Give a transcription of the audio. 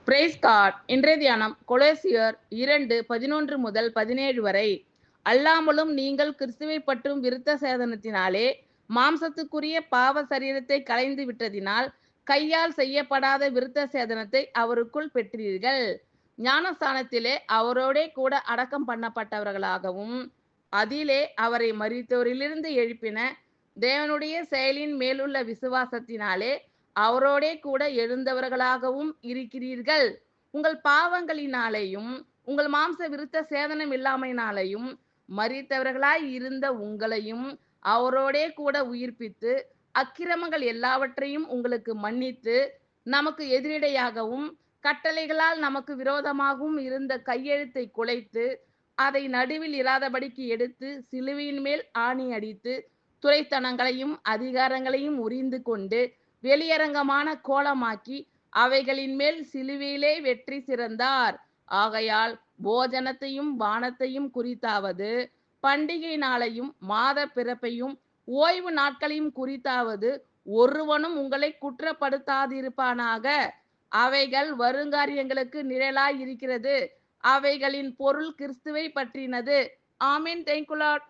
Price God. இன்றைய தியானம் கொலோசியர் 2:11 முதல் 17 வரை. அல்லாமலும் நீங்கள் கிறிஸ்துவை பற்றும் விருத்த சேதனத்தினாலே மாம்சத்துக்குரிய பாவ சரீரத்தை களைந்து விட்டதினால் கையால் செய்யப்படாத விருத்த சேதனத்தை அவருக்குள் பெற்றீர்கள். ஞானஸ்தானத்திலே அவரோடே கூட அடக்கம் பண்ணப்பட்டவர்களாகவும் அதிலே அவரை மரித்தோரிலிருந்து எழுப்பின தேவனுடைய செயலின் மேலுள்ள விசுவாசத்தினாலே அவரோடே கூட எழுந்தவர்களாகவும் இருக்கிறீர்கள். உங்கள் பாவங்களினாலேயும் உங்கள் மாம்ச விருத்த சேதனம் இல்லாமையினாலேயும் மரித்தவர்களாய் இருந்த உங்களையும் அவரோடே கூட உயிர்ப்பித்து அக்கிரமங்கள் எல்லாவற்றையும் உங்களுக்கு மன்னித்து நமக்கு எதிரிடையாகவும் கட்டளைகளால் நமக்கு விரோதமாகவும் இருந்த கையெழுத்தை குலைத்து அதை நடுவில் இராதபடிக்கு எடுத்து சிலுவையின் மேல் ஆணி அடித்து துரைத்தனங்களையும் அதிகாரங்களையும் உரிந்து கொண்டு வெளியரங்கமான கோலமாக்கி அவைகளின் மேல் சிலுவையிலே வெற்றி சிறந்தார். ஆகையால் போஜனத்தையும் பானத்தையும் குறித்தாவது பண்டிகை நாளையும் மாத பிறப்பையும் ஓய்வு நாட்களையும் குறித்தாவது ஒருவனும் உங்களை குற்றப்படுத்தாதிருப்பானாக. அவைகள் வருங்காரியங்களுக்கு நிழலாய் இருக்கிறது. அவைகளின் பொருள் கிறிஸ்துவை பற்றினது. ஆமென். Thank you Lord.